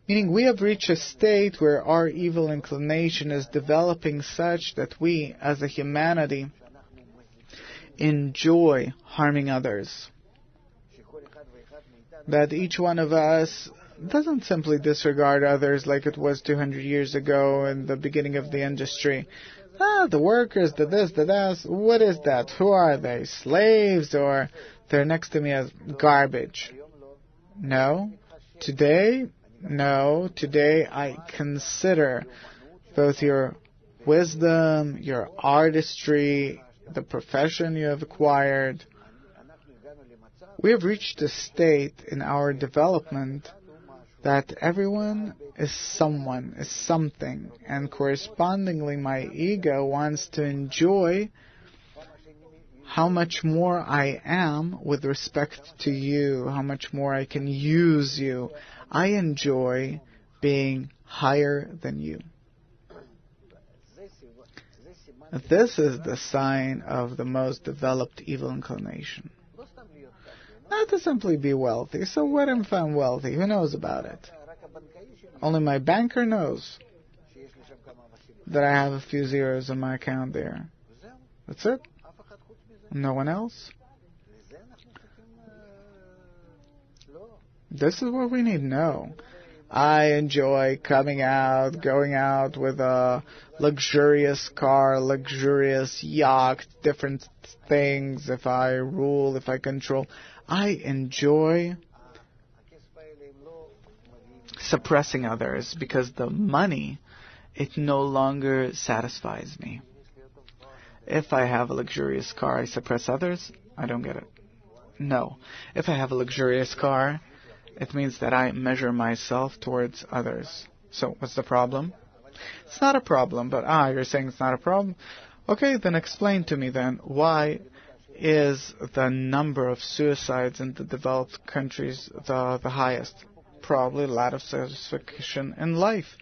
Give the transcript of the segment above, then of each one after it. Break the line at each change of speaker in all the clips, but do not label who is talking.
Meaning we have reached a state where our evil inclination is developing such that we, as a humanity, enjoy harming others. That each one of us doesn't simply disregard others like it was 200 years ago in the beginning of the industry. The workers, the this, the that. What is that? Who are they? Slaves, or they're next to me as garbage? No. Today I consider both your wisdom, your artistry, the profession you have acquired. We have reached a state in our development that everyone is someone, is something, and correspondingly my ego wants to enjoy how much more I am with respect to you, how much more I can use you. I enjoy being higher than you. This is the sign of the most developed evil inclination. Not to simply be wealthy. So what if I'm wealthy? Who knows about it? Only my banker knows that I have a few zeros in my account there. That's it. No one else. This is what we need to know. I enjoy going out with a luxurious car, luxurious yacht, different things. If I rule, if I control, I enjoy suppressing others because the money, it no longer satisfies me. If I have a luxurious car, I suppress others. I don't get it. No. If I have a luxurious car, it means that I measure myself towards others. So what's the problem? It's not a problem, but you're saying it's not a problem? Okay, then explain to me then, why is the number of suicides in the developed countries the highest? Probably a lot of satisfaction in life.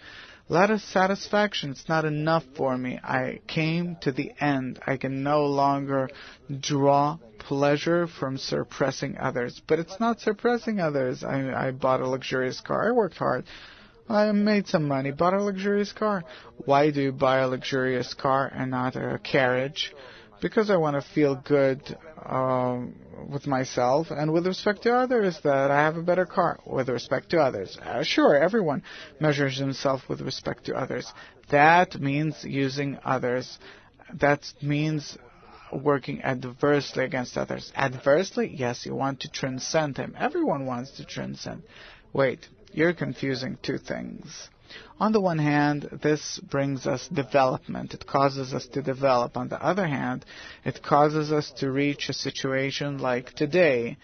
A lot of satisfaction. It's not enough for me. I came to the end. I can no longer draw pleasure from suppressing others. But it's not suppressing others. I bought a luxurious car. I worked hard. I made some money, bought a luxurious car. Why do you buy a luxurious car and not a carriage? Because I want to feel good with myself and with respect to others, that I have a better car with respect to others. Sure, everyone measures himself with respect to others. That means using others. That means working adversely against others. Adversely? Yes, you want to transcend him. Everyone wants to transcend. Wait, you're confusing two things. On the one hand, this brings us development. It causes us to develop. On the other hand, it causes us to reach a situation like today,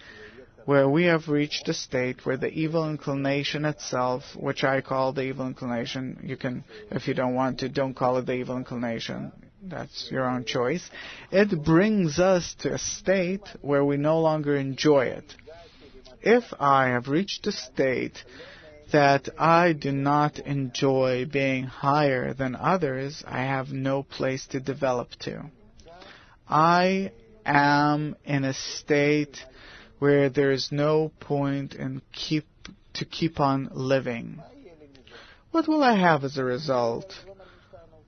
where we have reached a state where the evil inclination itself, which I call the evil inclination, you can, if you don't want to, don't call it the evil inclination. That's your own choice. It brings us to a state where we no longer enjoy it. If I have reached a state that I do not enjoy being higher than others, I have no place to develop to. I am in a state where there is no point in keep on living. What will I have as a result?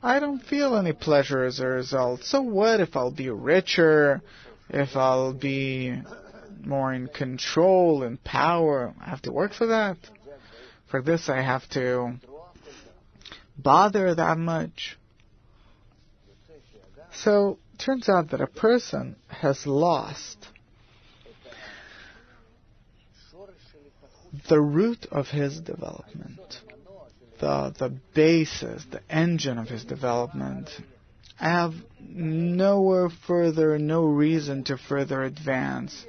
I don't feel any pleasure as a result. So what if I'll be richer, if I'll be more in control and power? I have to work for that. For this, I have to bother that much. So, it turns out that a person has lost the root of his development, the basis, the engine of his development. I have no reason to further advance.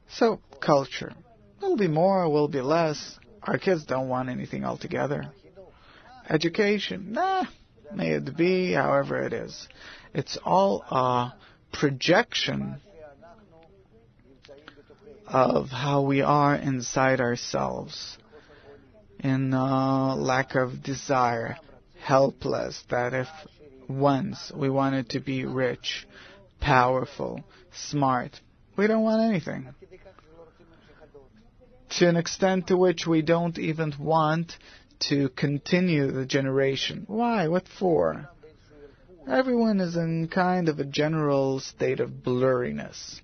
So, culture. Will be more, will be less. Our kids don't want anything altogether. Education, may it be, however it is. It's all a projection of how we are inside ourselves, in lack of desire, helpless, that if once we wanted to be rich, powerful, smart, we don't want anything. to an extent to which we don't even want to continue the generation. Why? What for? Everyone is in kind of a general state of blurriness.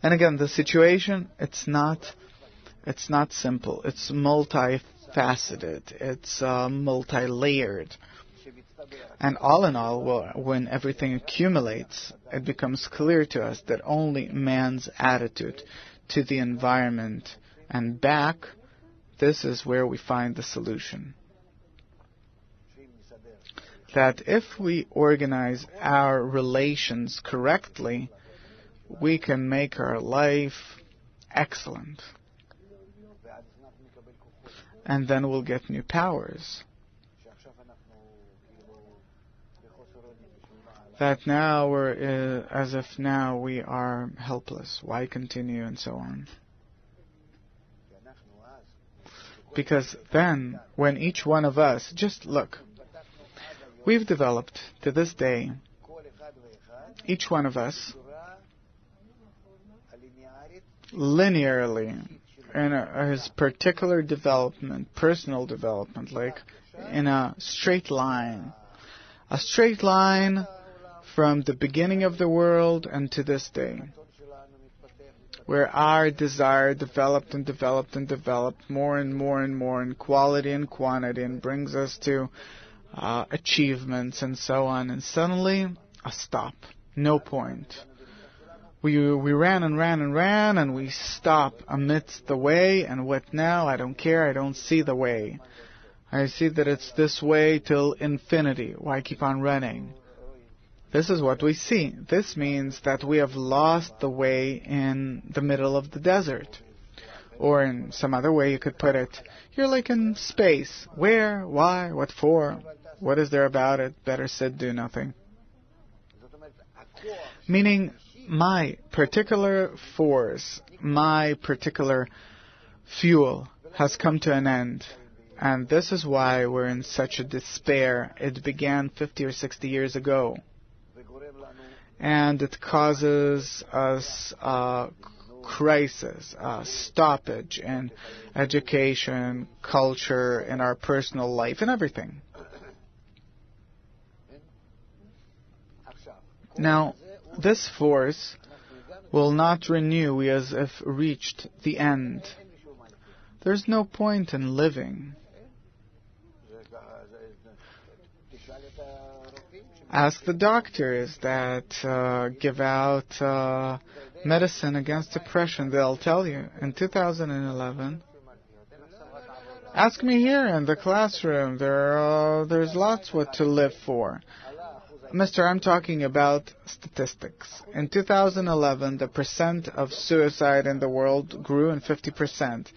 And again, the situation, it's not simple. It's multifaceted. It's multi-layered. And all in all, when everything accumulates, it becomes clear to us that only man's attitude to the environment and back, this is where we find the solution. That if we organize our relations correctly, we can make our life excellent. And then we'll get new powers. That now as if now we are helpless. Why continue and so on? Because then, when each one of us, just look, we've developed to this day, each one of us, linearly, in his particular development, personal development, like in a straight line. A straight line from the beginning of the world and to this day, where our desire developed and developed and developed more and more and more in quality and quantity and brings us to achievements and so on. And suddenly, a stop. No point. We ran and ran and ran, and we stop amidst the way, and what now? I don't care, I don't see the way. I see that it's this way till infinity. Why keep on running? This is what we see. This means that we have lost the way in the middle of the desert. Or in some other way you could put it, you're like in space. Where? Why? What for? What is there about it? Better sit, do nothing. Meaning, my particular force, my particular fuel has come to an end. And this is why we're in such a despair. It began 50 or 60 years ago. And it causes us crisis, stoppage in education, culture, in our personal life, and everything. Now, this force will not renew as if reached the end. There's no point in living. Ask the doctors that give out medicine against depression. They'll tell you. In 2011, ask me here in the classroom. There's lots what to live for. Mister, I'm talking about statistics. In 2011, the percent of suicide in the world grew in 50%.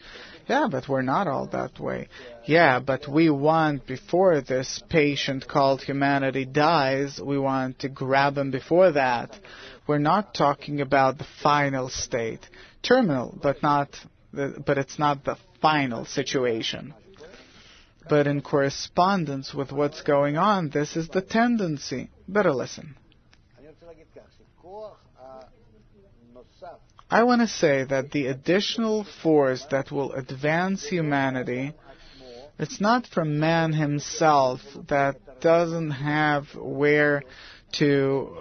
Yeah, but we're not all that way. Yeah, but we want, before this patient called humanity dies, we want to grab him before that. We're not talking about the final state. Terminal, but it's not the final situation. But in correspondence with what's going on, this is the tendency. Better listen. I want to say that the additional force that will advance humanity, it's not from man himself that doesn't have where to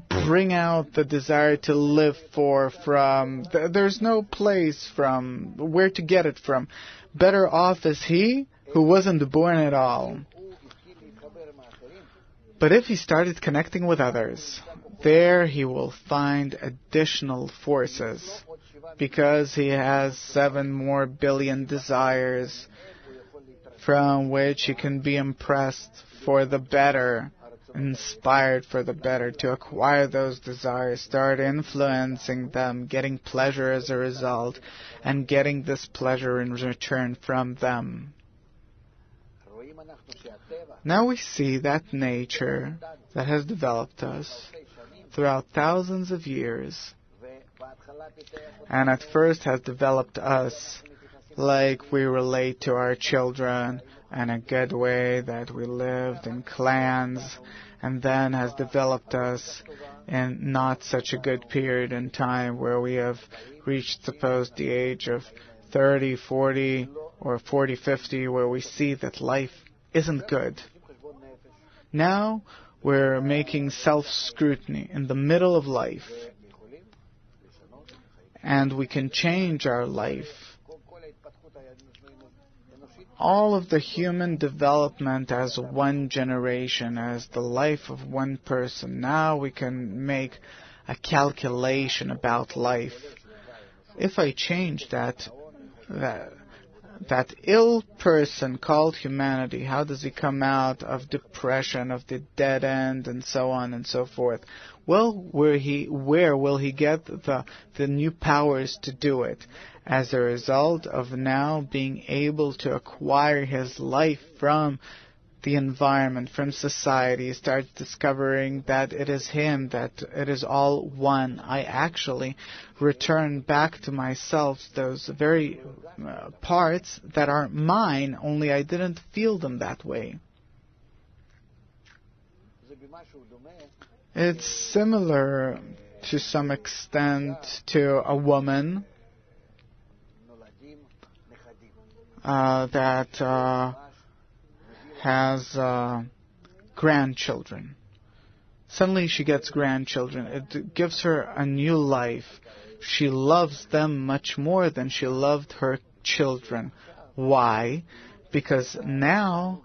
bring out the desire to live from. There's no place from where to get it from. Better off is he who wasn't born at all. But if he started connecting with others, there he will find additional forces, because he has 7 more billion desires from which he can be impressed for the better, inspired for the better, to acquire those desires, start influencing them, getting pleasure as a result, and getting this pleasure in return from them. Now we see that nature that has developed us throughout thousands of years, and at first has developed us like we relate to our children in a good way, that we lived in clans, and then has developed us in not such a good period in time where we have reached, suppose, the age of 30, 40, or 40, 50, where we see that life isn't good. Now we're making self-scrutiny in the middle of life, and we can change our life. All of the human development as one generation, as the life of one person. Now we can make a calculation about life. If I change that ill person called humanity, how does he come out of depression, of the dead end, and so on and so forth? Well, where will he get the new powers to do it? As a result of now being able to acquire his life from the environment, from society, he starts discovering that it is him, that it is all one. I actually return back to myself those very parts that are mine, only I didn't feel them that way. It's similar to some extent to a woman that has grandchildren. Suddenly she gets grandchildren. It gives her a new life. She loves them much more than she loved her children. Why? Because now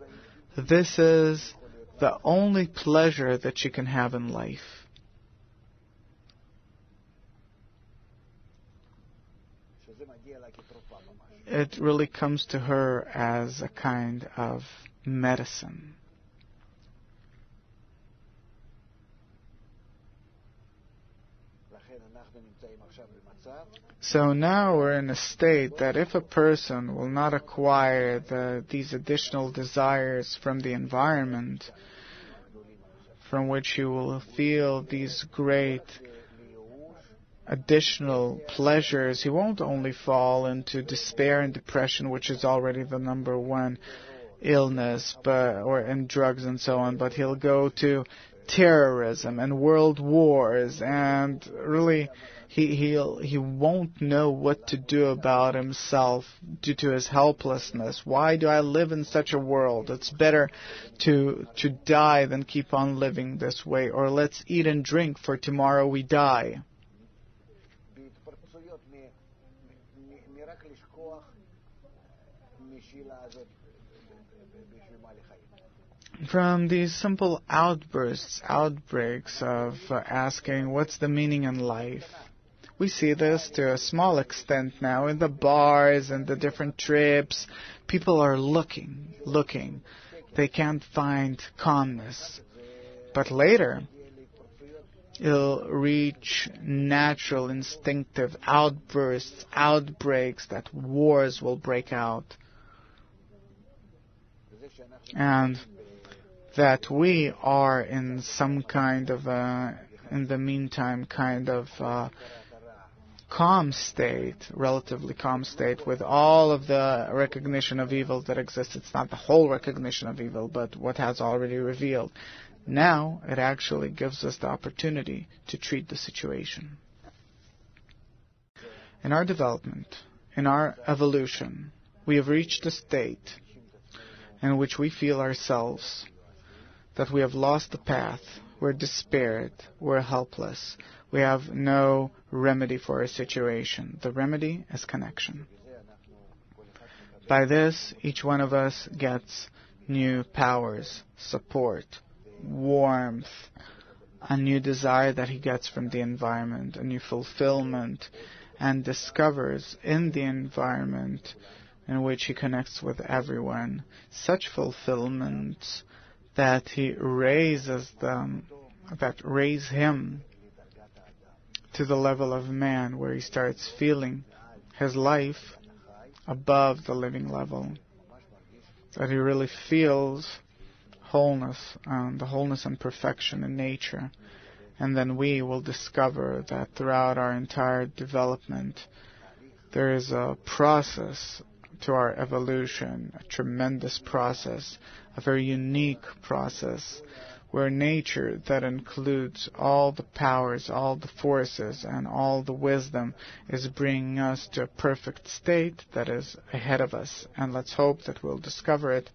this is the only pleasure that she can have in life. It really comes to her as a kind of medicine. So now we're in a state that if a person will not acquire these additional desires from the environment, from which he will feel these great additional pleasures, he won't only fall into despair and depression, which is already the number one illness, or in drugs and so on, but he'll go to terrorism and world wars, and really he won't know what to do about himself due to his helplessness. Why do I live in such a world? It's better to die than keep on living this way, or let's eat and drink, for tomorrow we die. From these simple outbursts, outbreaks of asking, what's the meaning in life? We see this to a small extent now in the bars and the different trips. People are looking. They can't find calmness. But later, it'll reach natural, instinctive outbursts, outbreaks, that wars will break out. And that we are in some kind of in the meantime, kind of calm state, relatively calm state, with all of the recognition of evil that exists. It's not the whole recognition of evil, but what has already revealed. Now, it actually gives us the opportunity to treat the situation. In our development, in our evolution, we have reached a state in which we feel ourselves that we have lost the path, we're despaired, we're helpless, we have no remedy for our situation. The remedy is connection. By this, each one of us gets new powers, support, warmth, a new desire that he gets from the environment, a new fulfillment, and discovers in the environment in which he connects with everyone such fulfillments that he raises them, that raise him to the level of man, where he starts feeling his life above the living level, that he really feels wholeness, the wholeness and perfection in nature. And then we will discover that throughout our entire development, there is a process to our evolution, a tremendous process, a very unique process, where nature that includes all the powers, all the forces, and all the wisdom is bringing us to a perfect state that is ahead of us. And let's hope that we'll discover it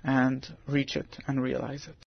and reach it and realize it.